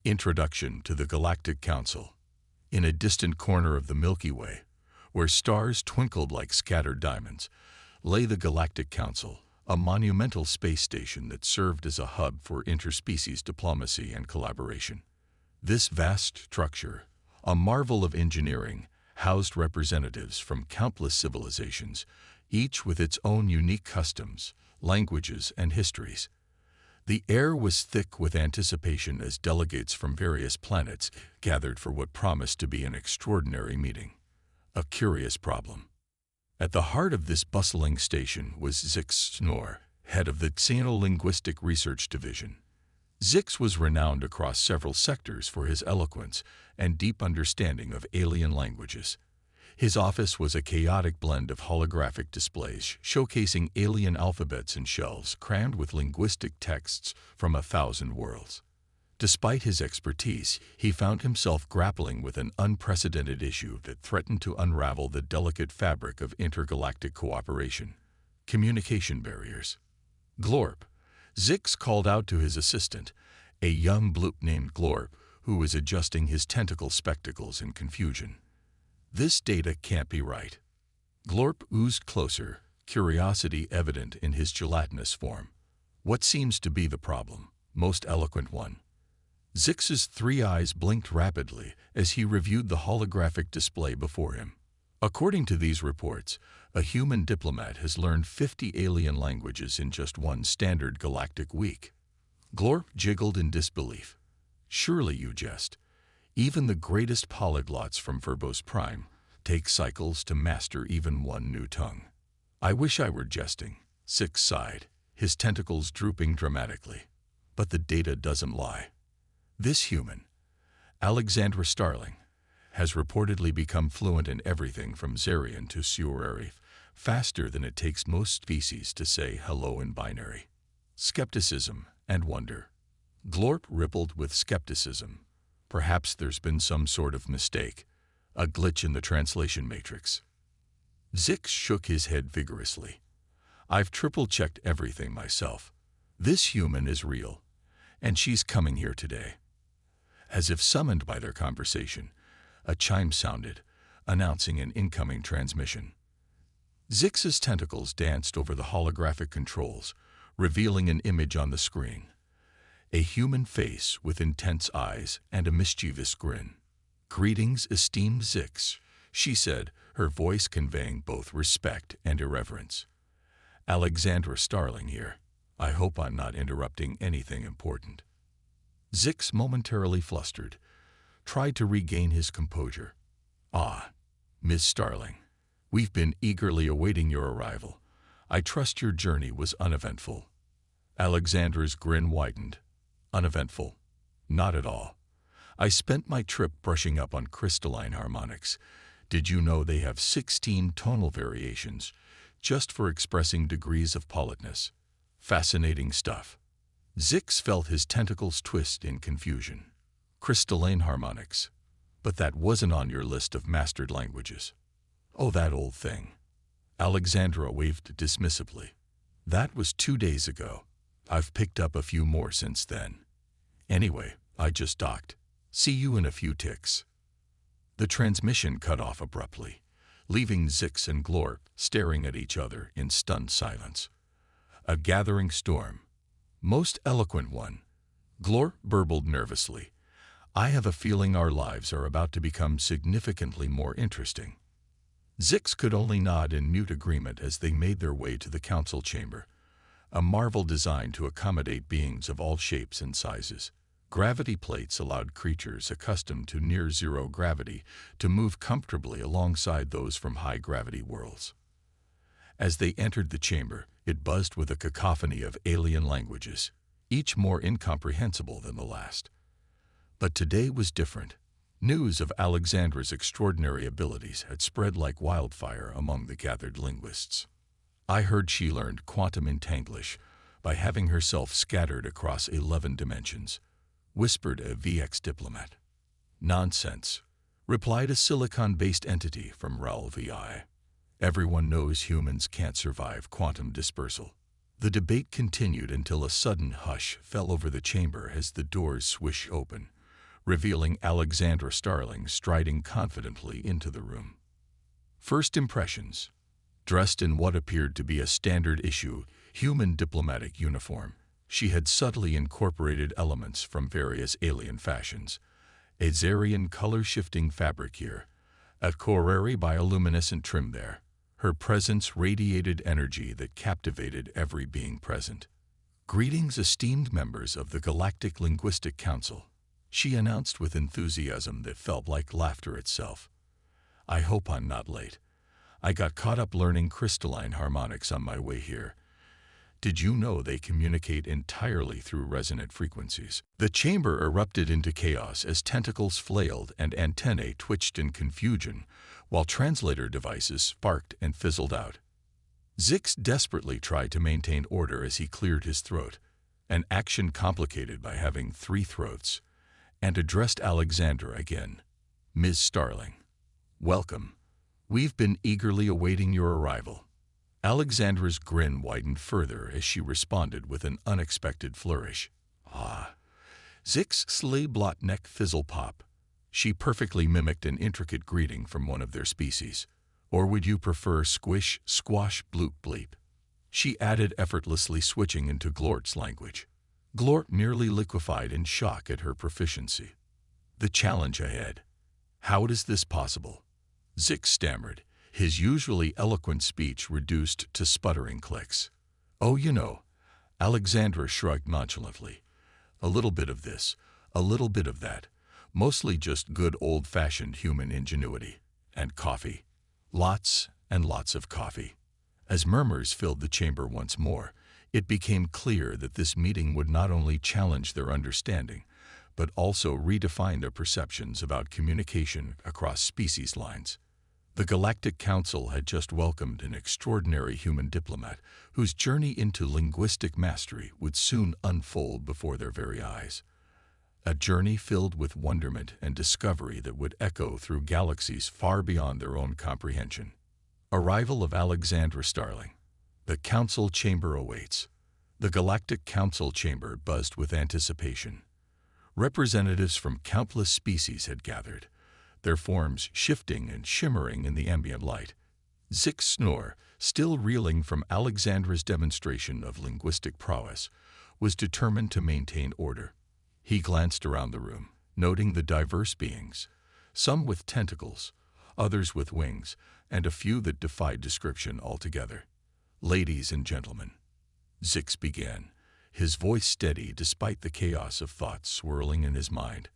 Introduction to the Galactic Council. In a distant corner of the Milky Way, where stars twinkled like scattered diamonds, lay the Galactic Council, a monumental space station that served as a hub for interspecies diplomacy and collaboration. This vast structure, a marvel of engineering, housed representatives from countless civilizations, each with its own unique customs, languages, and histories. The air was thick with anticipation as delegates from various planets gathered for what promised to be an extraordinary meeting. A curious problem. At the heart of this bustling station was Zix Snor, head of the Linguistic Research Division. Zix was renowned across several sectors for his eloquence and deep understanding of alien languages. His office was a chaotic blend of holographic displays showcasing alien alphabets and shelves crammed with linguistic texts from 1,000 worlds. Despite his expertise, he found himself grappling with an unprecedented issue that threatened to unravel the delicate fabric of intergalactic cooperation: communication barriers. Glorp. Zix called out to his assistant, a young bloop named Glorp, who was adjusting his tentacle spectacles in confusion. This data can't be right. Glorp oozed closer, curiosity evident in his gelatinous form. What seems to be the problem, most eloquent one? Zix's three eyes blinked rapidly as he reviewed the holographic display before him. According to these reports, a human diplomat has learned 50 alien languages in just one standard galactic week. Glorp jiggled in disbelief. Surely you jest. Even the greatest polyglots from Verbose Prime take cycles to master even one new tongue. I wish I were jesting, Zix sighed, his tentacles drooping dramatically. But the data doesn't lie. This human, Alexandra Starling, has reportedly become fluent in everything from Zarian to Surari, faster than it takes most species to say hello in binary. Skepticism and wonder. Glorp rippled with skepticism. Perhaps there's been some sort of mistake, a glitch in the translation matrix. Zix shook his head vigorously. I've triple-checked everything myself. This human is real, and she's coming here today. As if summoned by their conversation, a chime sounded, announcing an incoming transmission. Zix's tentacles danced over the holographic controls, revealing an image on the screen. A human face with intense eyes and a mischievous grin. Greetings, esteemed Zix, she said, her voice conveying both respect and irreverence. Alexandra Starling here. I hope I'm not interrupting anything important. Zix, momentarily flustered, tried to regain his composure. Ah, Miss Starling, we've been eagerly awaiting your arrival. I trust your journey was uneventful. Alexandra's grin widened. Uneventful? Not at all. I spent my trip brushing up on crystalline harmonics. Did you know they have 16 tonal variations, just for expressing degrees of politeness? Fascinating stuff. Zix felt his tentacles twist in confusion. Crystalline harmonics. But that wasn't on your list of mastered languages. Oh, that old thing. Alexandra waved dismissively. That was 2 days ago. I've picked up a few more since then. Anyway, I just docked. See you in a few ticks. The transmission cut off abruptly, leaving Zix and Glorp staring at each other in stunned silence. A gathering storm. Most eloquent one. Glorp burbled nervously. I have a feeling our lives are about to become significantly more interesting. Zix could only nod in mute agreement as they made their way to the council chamber, a marvel designed to accommodate beings of all shapes and sizes. Gravity plates allowed creatures accustomed to near-zero gravity to move comfortably alongside those from high-gravity worlds. As they entered the chamber, it buzzed with a cacophony of alien languages, each more incomprehensible than the last. But today was different. News of Alexandra's extraordinary abilities had spread like wildfire among the gathered linguists. I heard she learned quantum entanglish by having herself scattered across 11 dimensions, whispered a VX diplomat. Nonsense, replied a silicon-based entity from RAL VI. Everyone knows humans can't survive quantum dispersal. The debate continued until a sudden hush fell over the chamber as the doors swished open, revealing Alexandra Starling striding confidently into the room. First impressions. Dressed in what appeared to be a standard-issue human diplomatic uniform, she had subtly incorporated elements from various alien fashions. A Zarian color-shifting fabric here, a Corari bioluminescent trim there. Her presence radiated energy that captivated every being present. "Greetings, esteemed members of the Galactic Linguistic Council," she announced with enthusiasm that felt like laughter itself. "I hope I'm not late. I got caught up learning crystalline harmonics on my way here. Did you know they communicate entirely through resonant frequencies?" The chamber erupted into chaos as tentacles flailed and antennae twitched in confusion, while translator devices sparked and fizzled out. Zix desperately tried to maintain order as he cleared his throat, an action complicated by having 3 throats, and addressed Alexandra again. "Ms. Starling, welcome. We've been eagerly awaiting your arrival." Alexandra's grin widened further as she responded with an unexpected flourish. "Ah." Zix slee blot neck fizzle pop. She perfectly mimicked an intricate greeting from one of their species. "Or would you prefer squish, squash, bloop, bleep?" She added, effortlessly switching into Glort's language. Glort nearly liquefied in shock at her proficiency. The challenge ahead. "How is this possible?" Zix stammered, his usually eloquent speech reduced to sputtering clicks. "Oh, you know." Alexandra shrugged nonchalantly. "A little bit of this, a little bit of that. Mostly just good old-fashioned human ingenuity. And coffee. Lots and lots of coffee." As murmurs filled the chamber once more, it became clear that this meeting would not only challenge their understanding, but also redefine their perceptions about communication across species lines. The Galactic Council had just welcomed an extraordinary human diplomat whose journey into linguistic mastery would soon unfold before their very eyes. A journey filled with wonderment and discovery that would echo through galaxies far beyond their own comprehension. Arrival of Alexandra Starling. The Council Chamber awaits. The Galactic Council chamber buzzed with anticipation. Representatives from countless species had gathered, their forms shifting and shimmering in the ambient light. Zix Snore, still reeling from Alexandra's demonstration of linguistic prowess, was determined to maintain order. He glanced around the room, noting the diverse beings, some with tentacles, others with wings, and a few that defied description altogether. "Ladies and gentlemen," Zix began, his voice steady despite the chaos of thoughts swirling in his mind.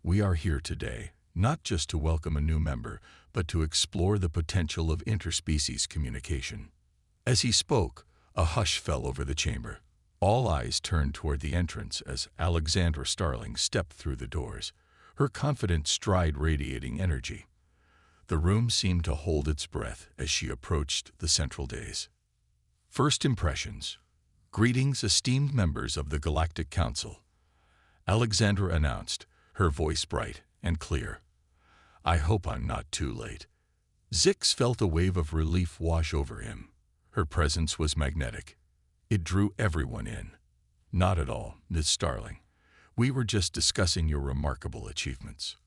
"We are here today, not just to welcome a new member, but to explore the potential of interspecies communication." As he spoke, a hush fell over the chamber. All eyes turned toward the entrance as Alexandra Starling stepped through the doors, her confident stride radiating energy. The room seemed to hold its breath as she approached the central dais. First impressions. "Greetings, esteemed members of the Galactic Council," Alexandra announced, her voice bright and clear. "I hope I'm not too late." Zix felt a wave of relief wash over him. Her presence was magnetic. It drew everyone in. "Not at all, Ms. Starling. We were just discussing your remarkable achievements."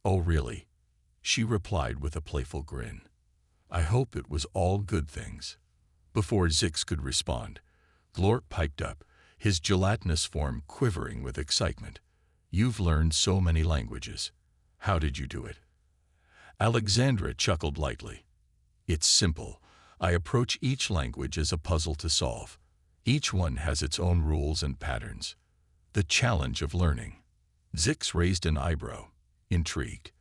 "Oh, really?" she replied with a playful grin. "I hope it was all good things." Before Zix could respond, Glort piped up, his gelatinous form quivering with excitement. "You've learned so many languages. How did you do it?" Alexandra chuckled lightly. "It's simple. I approach each language as a puzzle to solve. Each one has its own rules and patterns. The challenge of learning." Zix raised an eyebrow, intrigued.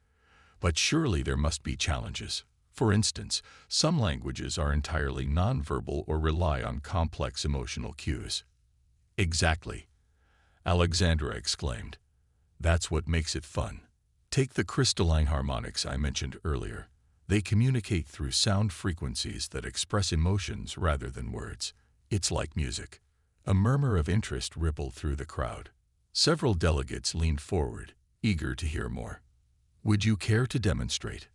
"But surely there must be challenges. For instance, some languages are entirely nonverbal or rely on complex emotional cues." "Exactly," Alexandra exclaimed. "That's what makes it fun. Take the crystalline harmonics I mentioned earlier. They communicate through sound frequencies that express emotions rather than words. It's like music." A murmur of interest rippled through the crowd. Several delegates leaned forward, eager to hear more. "Would you care to demonstrate?"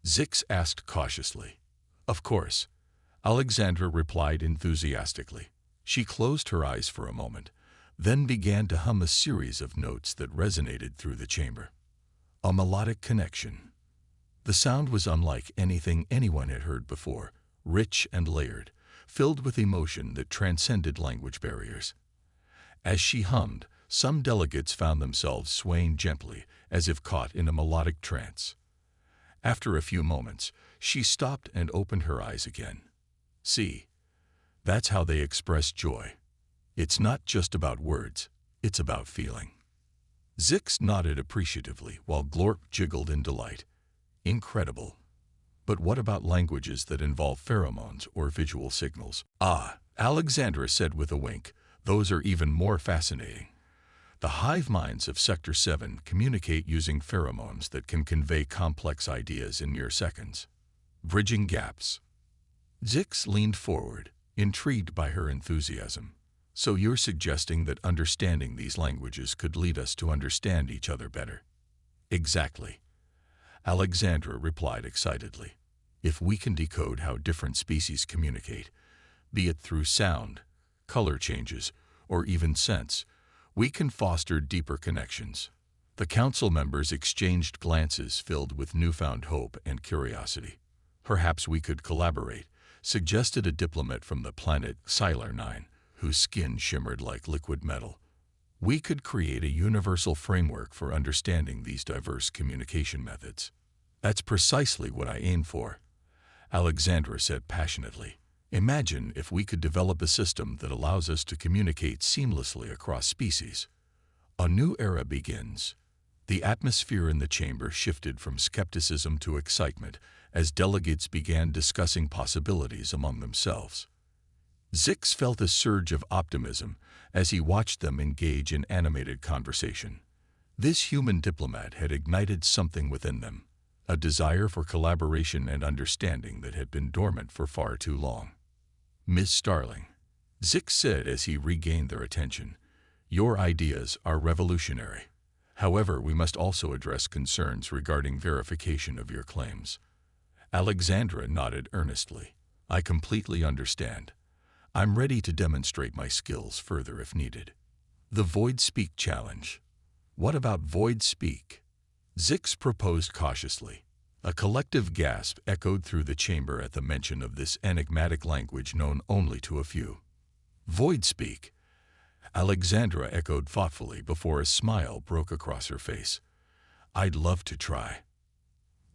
Zix asked cautiously. "Of course," Alexandra replied enthusiastically. She closed her eyes for a moment, then began to hum a series of notes that resonated through the chamber. A melodic connection. The sound was unlike anything anyone had heard before, rich and layered, filled with emotion that transcended language barriers. As she hummed, some delegates found themselves swaying gently, as if caught in a melodic trance. After a few moments, she stopped and opened her eyes again. See, that's how they express joy. It's not just about words, it's about feeling. Zix nodded appreciatively while Glorp jiggled in delight. Incredible. But what about languages that involve pheromones or visual signals? Ah, Alexandra said with a wink, those are even more fascinating. The hive minds of Sector 7 communicate using pheromones that can convey complex ideas in mere seconds. Bridging gaps. Zix leaned forward, intrigued by her enthusiasm. So you're suggesting that understanding these languages could lead us to understand each other better? Exactly. Alexandra replied excitedly. If we can decode how different species communicate, be it through sound, color changes, or even sense, we can foster deeper connections. The council members exchanged glances filled with newfound hope and curiosity. Perhaps we could collaborate, suggested a diplomat from the planet Sylar 9, whose skin shimmered like liquid metal. We could create a universal framework for understanding these diverse communication methods. That's precisely what I aim for, Alexandra said passionately. Imagine if we could develop a system that allows us to communicate seamlessly across species. A new era begins. The atmosphere in the chamber shifted from skepticism to excitement as delegates began discussing possibilities among themselves. Zix felt a surge of optimism as he watched them engage in animated conversation. This human diplomat had ignited something within them, a desire for collaboration and understanding that had been dormant for far too long. Miss Starling, Zix said as he regained their attention, your ideas are revolutionary. However, we must also address concerns regarding verification of your claims. Alexandra nodded earnestly. I completely understand. I'm ready to demonstrate my skills further if needed. The Void Speak Challenge. What about Void Speak? Zix proposed cautiously. A collective gasp echoed through the chamber at the mention of this enigmatic language known only to a few. Void Speak. Alexandra echoed thoughtfully before a smile broke across her face. I'd love to try.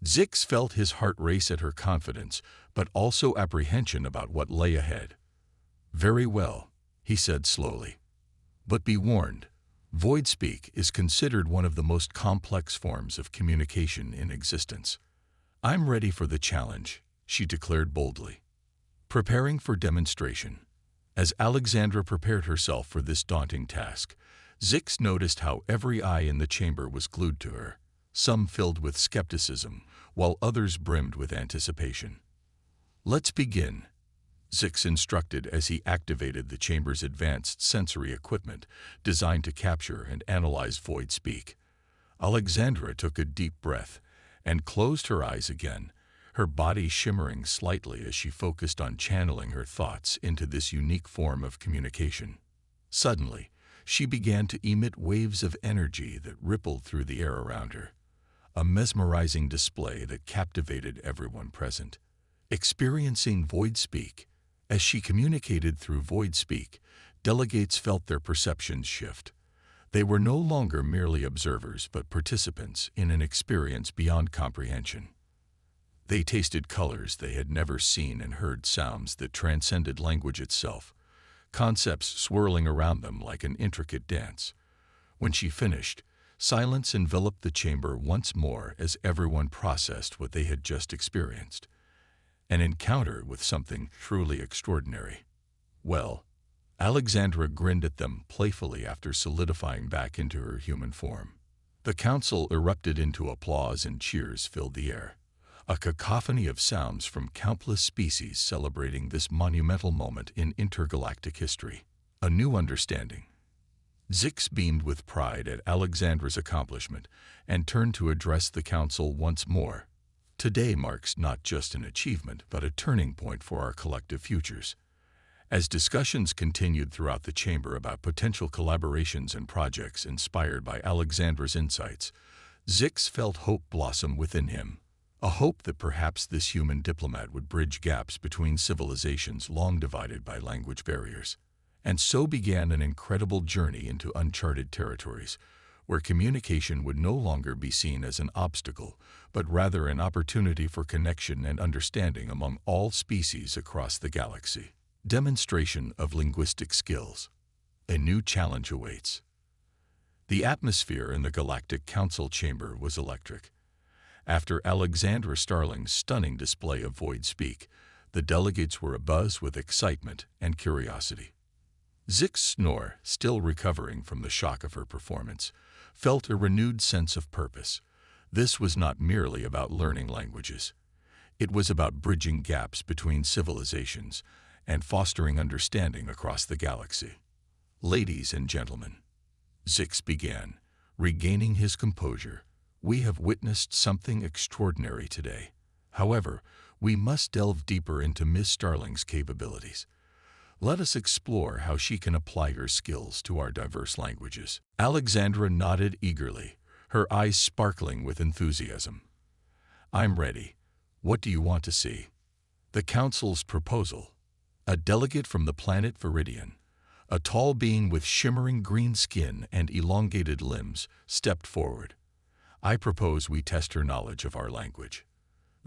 Zix felt his heart race at her confidence, but also apprehension about what lay ahead. Very well, he said slowly. But be warned, Void Speak is considered one of the most complex forms of communication in existence. I'm ready for the challenge, she declared boldly. Preparing for demonstration. As Alexandra prepared herself for this daunting task, Zix noticed how every eye in the chamber was glued to her, some filled with skepticism, while others brimmed with anticipation. Let's begin, Zix instructed as he activated the chamber's advanced sensory equipment designed to capture and analyze Void Speak. Alexandra took a deep breath and closed her eyes again, her body shimmering slightly as she focused on channeling her thoughts into this unique form of communication. Suddenly, she began to emit waves of energy that rippled through the air around her, a mesmerizing display that captivated everyone present. Experiencing Void Speak, as she communicated through Void Speak, delegates felt their perceptions shift. They were no longer merely observers but participants in an experience beyond comprehension. They tasted colors they had never seen and heard sounds that transcended language itself, concepts swirling around them like an intricate dance. When she finished, silence enveloped the chamber once more as everyone processed what they had just experienced. An encounter with something truly extraordinary. Well, Alexandra grinned at them playfully after solidifying back into her human form. The council erupted into applause and cheers filled the air, a cacophony of sounds from countless species celebrating this monumental moment in intergalactic history. A new understanding. Zix beamed with pride at Alexandra's accomplishment and turned to address the council once more. Today marks not just an achievement but a turning point for our collective futures. As discussions continued throughout the chamber about potential collaborations and projects inspired by Alexandra's insights, Zix felt hope blossom within him, a hope that perhaps this human diplomat would bridge gaps between civilizations long divided by language barriers. And so began an incredible journey into uncharted territories, where communication would no longer be seen as an obstacle, but rather an opportunity for connection and understanding among all species across the galaxy. Demonstration of linguistic skills. A new challenge awaits. The atmosphere in the Galactic Council chamber was electric. After Alexandra Starling's stunning display of void speak, the delegates were abuzz with excitement and curiosity. Zix Snore, still recovering from the shock of her performance, felt a renewed sense of purpose. This was not merely about learning languages. It was about bridging gaps between civilizations and fostering understanding across the galaxy. Ladies and gentlemen, Zix began, regaining his composure, we have witnessed something extraordinary today. However, we must delve deeper into Miss Starling's capabilities. Let us explore how she can apply her skills to our diverse languages. Alexandra nodded eagerly, her eyes sparkling with enthusiasm. I'm ready. What do you want to see? The Council's proposal. A delegate from the planet Viridian, a tall being with shimmering green skin and elongated limbs, stepped forward. I propose we test her knowledge of our language.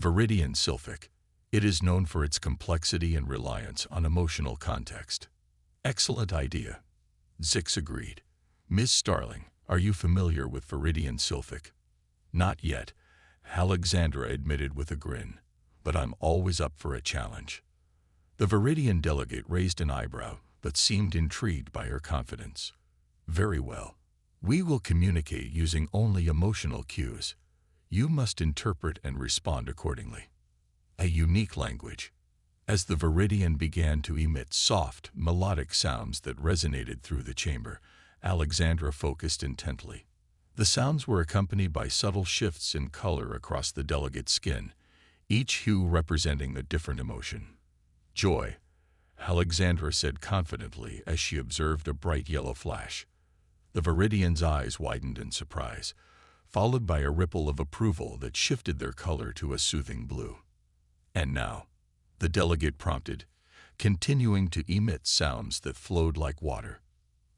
Viridian Sylphic. It is known for its complexity and reliance on emotional context. Excellent idea. Zix agreed. Miss Starling, are you familiar with Viridian Sylphic? Not yet, Alexandra admitted with a grin, but I'm always up for a challenge. The Viridian delegate raised an eyebrow, but seemed intrigued by her confidence. Very well. We will communicate using only emotional cues. You must interpret and respond accordingly. A unique language. As the Viridian began to emit soft, melodic sounds that resonated through the chamber, Alexandra focused intently. The sounds were accompanied by subtle shifts in color across the delegate's skin, each hue representing a different emotion. Joy, Alexandra said confidently as she observed a bright yellow flash. The Viridian's eyes widened in surprise, followed by a ripple of approval that shifted their color to a soothing blue. And now, the delegate prompted, continuing to emit sounds that flowed like water.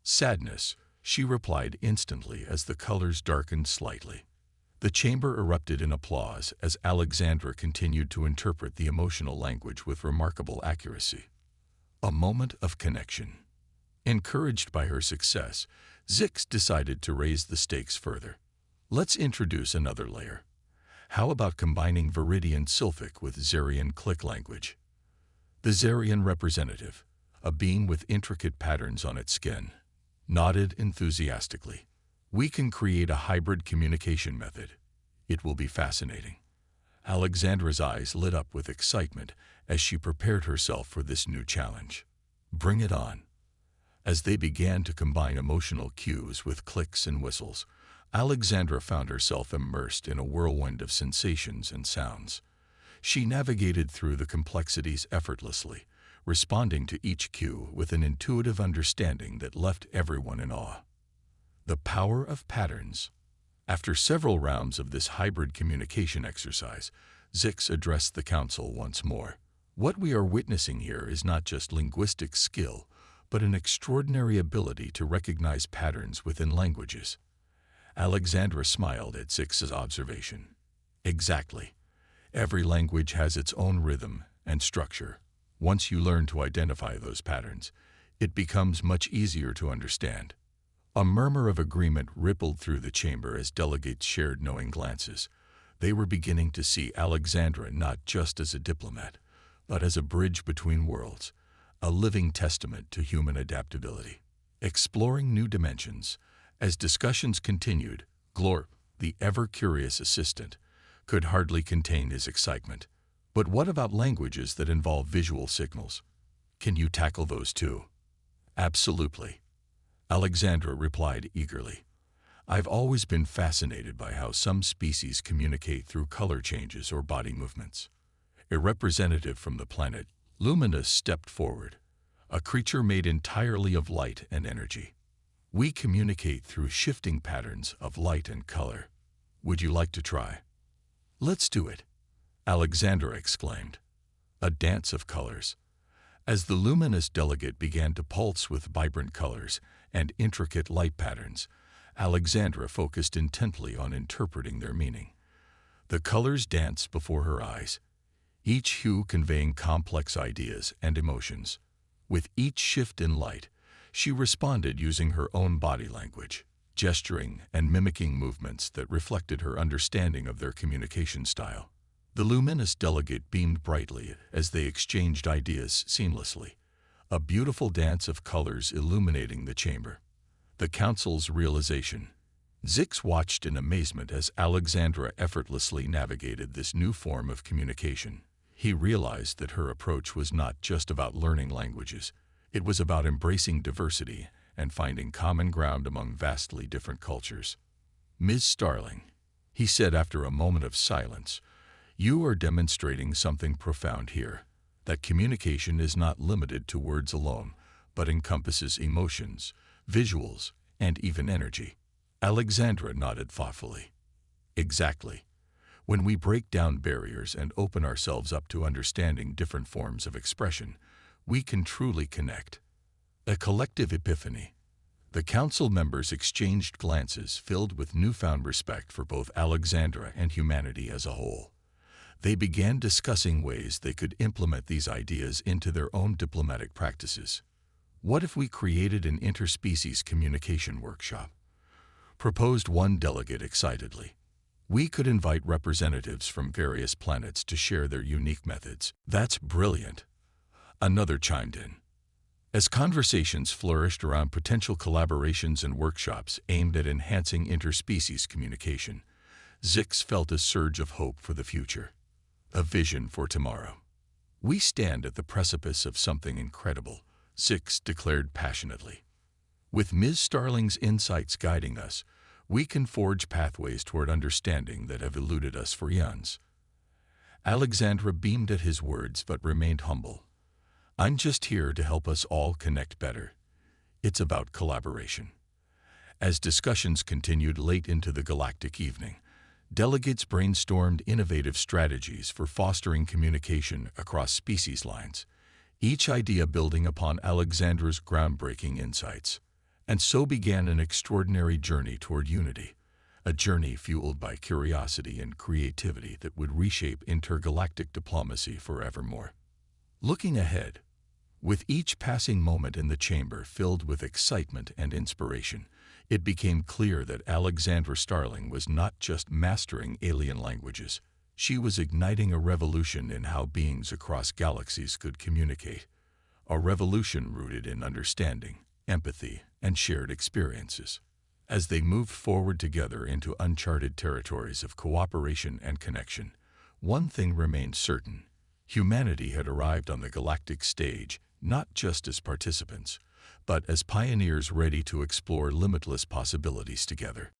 Sadness, she replied instantly as the colors darkened slightly. The chamber erupted in applause as Alexandra continued to interpret the emotional language with remarkable accuracy. A moment of connection. Encouraged by her success, Zix decided to raise the stakes further. Let's introduce another layer. How about combining Viridian Sylphic with Zarian click language? The Zarian representative, a being with intricate patterns on its skin, nodded enthusiastically. We can create a hybrid communication method. It will be fascinating. Alexandra's eyes lit up with excitement as she prepared herself for this new challenge. Bring it on. As they began to combine emotional cues with clicks and whistles, Alexandra found herself immersed in a whirlwind of sensations and sounds. She navigated through the complexities effortlessly, responding to each cue with an intuitive understanding that left everyone in awe. The power of patterns. After several rounds of this hybrid communication exercise, Zix addressed the Council once more. What we are witnessing here is not just linguistic skill, but an extraordinary ability to recognize patterns within languages. Alexandra smiled at Zix's observation. Exactly. Every language has its own rhythm and structure. Once you learn to identify those patterns, it becomes much easier to understand. A murmur of agreement rippled through the chamber as delegates shared knowing glances. They were beginning to see Alexandra not just as a diplomat, but as a bridge between worlds, a living testament to human adaptability. Exploring new dimensions. As discussions continued, Glorp, the ever-curious assistant, could hardly contain his excitement. But what about languages that involve visual signals? Can you tackle those too? Absolutely. Alexandra replied eagerly. I've always been fascinated by how some species communicate through color changes or body movements. A representative from the planet, Luminous, stepped forward, a creature made entirely of light and energy. We communicate through shifting patterns of light and color. Would you like to try? Let's do it, Alexandra exclaimed. A dance of colors. As the luminous delegate began to pulse with vibrant colors and intricate light patterns, Alexandra focused intently on interpreting their meaning. The colors danced before her eyes, each hue conveying complex ideas and emotions. With each shift in light, she responded using her own body language, gesturing and mimicking movements that reflected her understanding of their communication style. The luminous delegate beamed brightly as they exchanged ideas seamlessly, a beautiful dance of colors illuminating the chamber. The council's realization. Zix watched in amazement as Alexandra effortlessly navigated this new form of communication. He realized that her approach was not just about learning languages. It was about embracing diversity and finding common ground among vastly different cultures. Ms. Starling, he said after a moment of silence, you are demonstrating something profound here, that communication is not limited to words alone, but encompasses emotions, visuals, and even energy. Alexandra nodded thoughtfully. Exactly. When we break down barriers and open ourselves up to understanding different forms of expression, we can truly connect. A collective epiphany. The council members exchanged glances filled with newfound respect for both Alexandra and humanity as a whole. They began discussing ways they could implement these ideas into their own diplomatic practices. What if we created an interspecies communication workshop? Proposed one delegate excitedly. We could invite representatives from various planets to share their unique methods. That's brilliant, another chimed in. As conversations flourished around potential collaborations and workshops aimed at enhancing interspecies communication, Zix felt a surge of hope for the future, a vision for tomorrow. We stand at the precipice of something incredible, Zix declared passionately. With Ms. Starling's insights guiding us, we can forge pathways toward understanding that have eluded us for eons. Alexandra beamed at his words but remained humble. I'm just here to help us all connect better. It's about collaboration. As discussions continued late into the galactic evening, delegates brainstormed innovative strategies for fostering communication across species lines, each idea building upon Alexandra's groundbreaking insights. And so began an extraordinary journey toward unity, a journey fueled by curiosity and creativity that would reshape intergalactic diplomacy forevermore. Looking ahead, with each passing moment in the chamber filled with excitement and inspiration, it became clear that Alexandra Starling was not just mastering alien languages. She was igniting a revolution in how beings across galaxies could communicate, a revolution rooted in understanding, empathy, and shared experiences. As they moved forward together into uncharted territories of cooperation and connection, one thing remained certain. Humanity had arrived on the galactic stage not just as participants, but as pioneers ready to explore limitless possibilities together.